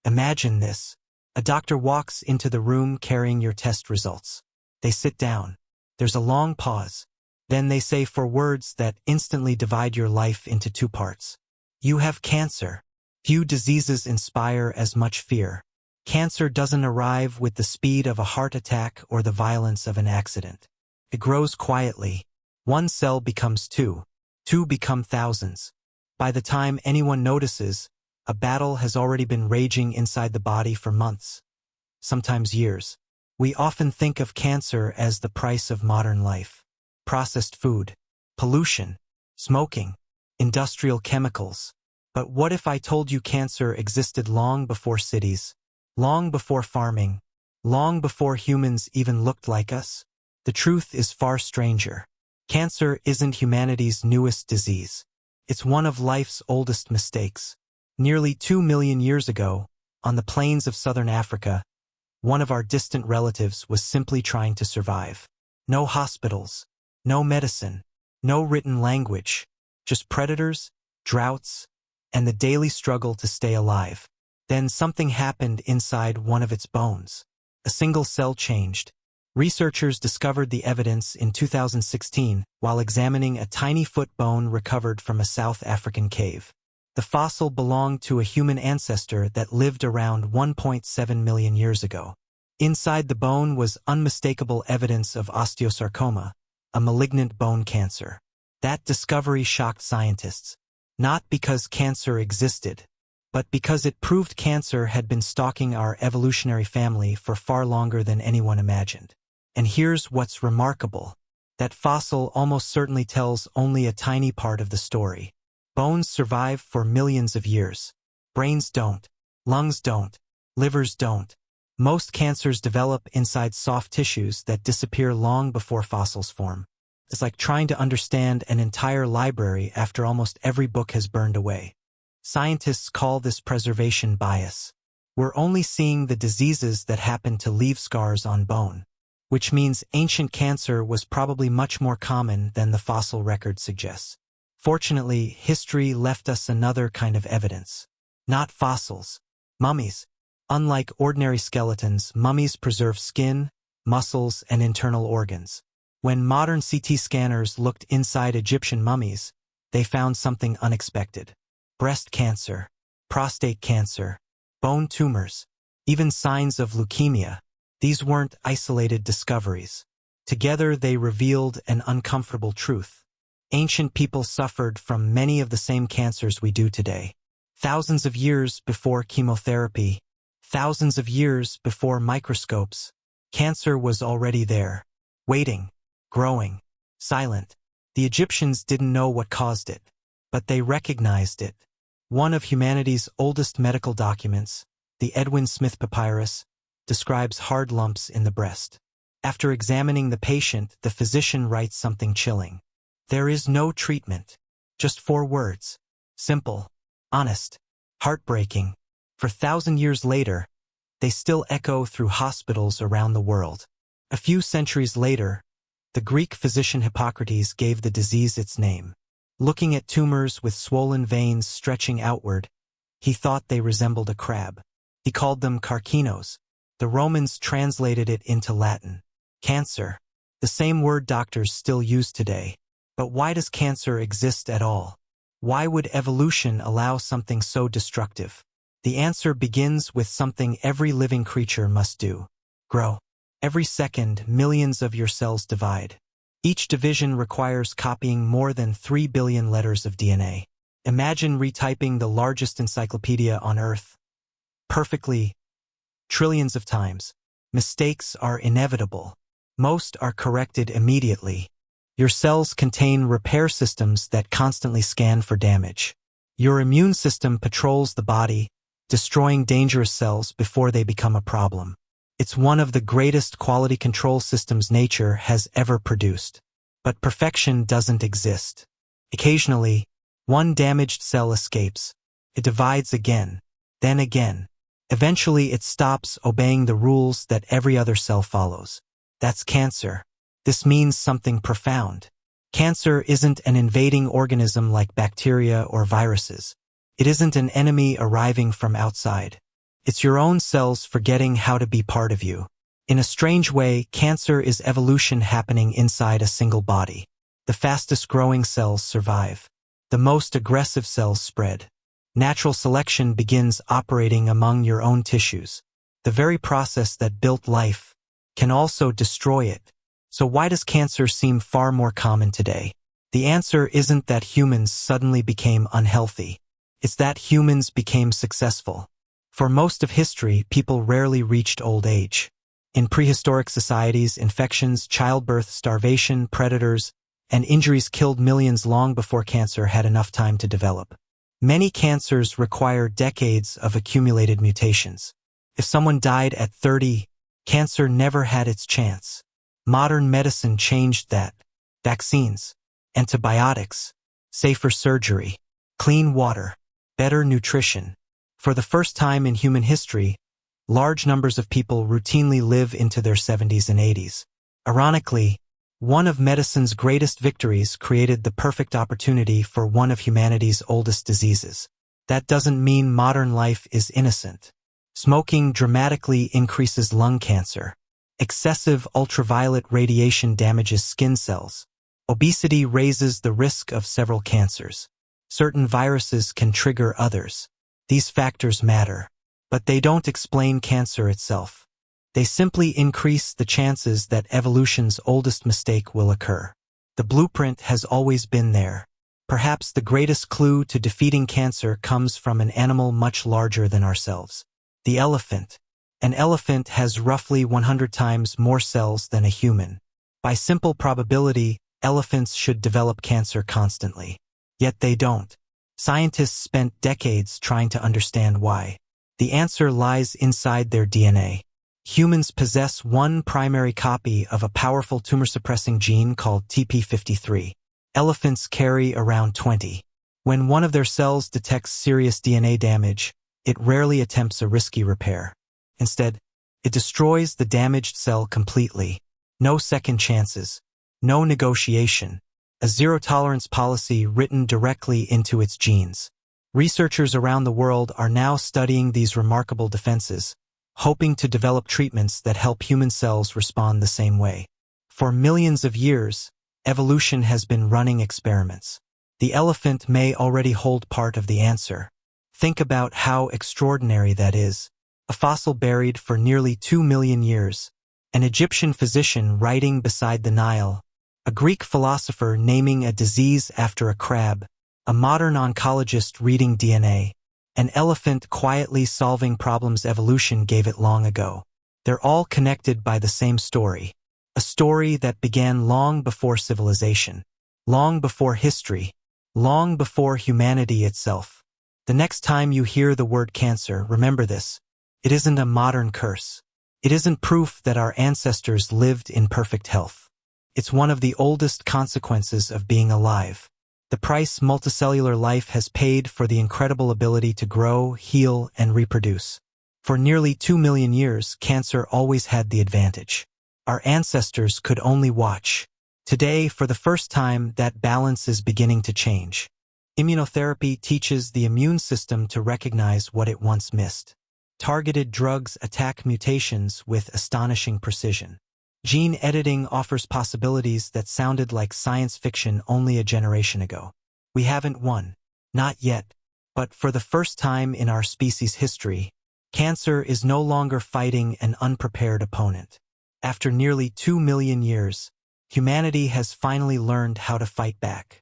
Imagine this. A doctor walks into the room carrying your test results. They sit down. There's a long pause. Then they say four words that instantly divide your life into two parts. You have cancer. Few diseases inspire as much fear. Cancer doesn't arrive with the speed of a heart attack or the violence of an accident. It grows quietly. One cell becomes two. Two become thousands. By the time anyone notices, a battle has already been raging inside the body for months, sometimes years. We often think of cancer as the price of modern life. Processed food, pollution, smoking, industrial chemicals. But what if I told you cancer existed long before cities, long before farming, long before humans even looked like us? The truth is far stranger. Cancer isn't humanity's newest disease. It's one of life's oldest mistakes. Nearly 2 million years ago, on the plains of southern Africa, one of our distant relatives was simply trying to survive. No hospitals, no medicine, no written language, just predators, droughts, and the daily struggle to stay alive. Then something happened inside one of its bones. A single cell changed. Researchers discovered the evidence in 2016 while examining a tiny foot bone recovered from a South African cave. The fossil belonged to a human ancestor that lived around 1.7 million years ago. Inside the bone was unmistakable evidence of osteosarcoma, a malignant bone cancer. That discovery shocked scientists, not because cancer existed, but because it proved cancer had been stalking our evolutionary family for far longer than anyone imagined. And here's what's remarkable. That fossil almost certainly tells only a tiny part of the story. Bones survive for millions of years. Brains don't. Lungs don't. Livers don't. Most cancers develop inside soft tissues that disappear long before fossils form. It's like trying to understand an entire library after almost every book has burned away. Scientists call this preservation bias. We're only seeing the diseases that happen to leave scars on bone, which means ancient cancer was probably much more common than the fossil record suggests. Fortunately, history left us another kind of evidence. Not fossils. Mummies. Unlike ordinary skeletons, mummies preserve skin, muscles, and internal organs. When modern CT scanners looked inside Egyptian mummies, they found something unexpected. Breast cancer, prostate cancer, bone tumors, even signs of leukemia. These weren't isolated discoveries. Together they revealed an uncomfortable truth. Ancient people suffered from many of the same cancers we do today. Thousands of years before chemotherapy, thousands of years before microscopes, cancer was already there, waiting, growing, silent. The Egyptians didn't know what caused it, but they recognized it. One of humanity's oldest medical documents, the Edwin Smith Papyrus, describes hard lumps in the breast. After examining the patient, the physician writes something chilling. There is no treatment. Just 4 words. Simple, honest, heartbreaking. For 1,000 years later, they still echo through hospitals around the world. A few centuries later, the Greek physician Hippocrates gave the disease its name. Looking at tumors with swollen veins stretching outward, he thought they resembled a crab. He called them carcinos. The Romans translated it into Latin. Cancer. The same word doctors still use today. But why does cancer exist at all? Why would evolution allow something so destructive? The answer begins with something every living creature must do. Grow. Every second, millions of your cells divide. Each division requires copying more than 3 billion letters of DNA. Imagine retyping the largest encyclopedia on Earth. Perfectly. Trillions of times. Mistakes are inevitable. Most are corrected immediately. Your cells contain repair systems that constantly scan for damage. Your immune system patrols the body, destroying dangerous cells before they become a problem. It's one of the greatest quality control systems nature has ever produced. But perfection doesn't exist. Occasionally, one damaged cell escapes. It divides again, then again. Eventually, it stops obeying the rules that every other cell follows. That's cancer. This means something profound. Cancer isn't an invading organism like bacteria or viruses. It isn't an enemy arriving from outside. It's your own cells forgetting how to be part of you. In a strange way, cancer is evolution happening inside a single body. The fastest growing cells survive. The most aggressive cells spread. Natural selection begins operating among your own tissues. The very process that built life can also destroy it. So why does cancer seem far more common today? The answer isn't that humans suddenly became unhealthy. It's that humans became successful. For most of history, people rarely reached old age. In prehistoric societies, infections, childbirth, starvation, predators, and injuries killed millions long before cancer had enough time to develop. Many cancers require decades of accumulated mutations. If someone died at 30, cancer never had its chance. Modern medicine changed that. Vaccines, antibiotics, safer surgery, clean water, better nutrition. For the first time in human history, large numbers of people routinely live into their 70s and 80s. Ironically, one of medicine's greatest victories created the perfect opportunity for one of humanity's oldest diseases. That doesn't mean modern life is innocent. Smoking dramatically increases lung cancer. Excessive ultraviolet radiation damages skin cells. Obesity raises the risk of several cancers. Certain viruses can trigger others. These factors matter, but they don't explain cancer itself. They simply increase the chances that evolution's oldest mistake will occur. The blueprint has always been there. Perhaps the greatest clue to defeating cancer comes from an animal much larger than ourselves. The elephant. An elephant has roughly 100 times more cells than a human. By simple probability, elephants should develop cancer constantly. Yet they don't. Scientists spent decades trying to understand why. The answer lies inside their DNA. Humans possess one primary copy of a powerful tumor-suppressing gene called TP53. Elephants carry around 20. When one of their cells detects serious DNA damage, it rarely attempts a risky repair. Instead, it destroys the damaged cell completely. No second chances. No negotiation. A zero-tolerance policy written directly into its genes. Researchers around the world are now studying these remarkable defenses, hoping to develop treatments that help human cells respond the same way. For millions of years, evolution has been running experiments. The elephant may already hold part of the answer. Think about how extraordinary that is. A fossil buried for nearly 2 million years. An Egyptian physician writing beside the Nile. A Greek philosopher naming a disease after a crab. A modern oncologist reading DNA. An elephant quietly solving problems evolution gave it long ago. They're all connected by the same story. A story that began long before civilization. Long before history. Long before humanity itself. The next time you hear the word cancer, remember this. It isn't a modern curse. It isn't proof that our ancestors lived in perfect health. It's one of the oldest consequences of being alive. The price multicellular life has paid for the incredible ability to grow, heal, and reproduce. For nearly 2 million years, cancer always had the advantage. Our ancestors could only watch. Today, for the first time, that balance is beginning to change. Immunotherapy teaches the immune system to recognize what it once missed. Targeted drugs attack mutations with astonishing precision. Gene editing offers possibilities that sounded like science fiction only a generation ago. We haven't won. Not yet. But for the first time in our species' history, cancer is no longer fighting an unprepared opponent. After nearly 2 million years, humanity has finally learned how to fight back.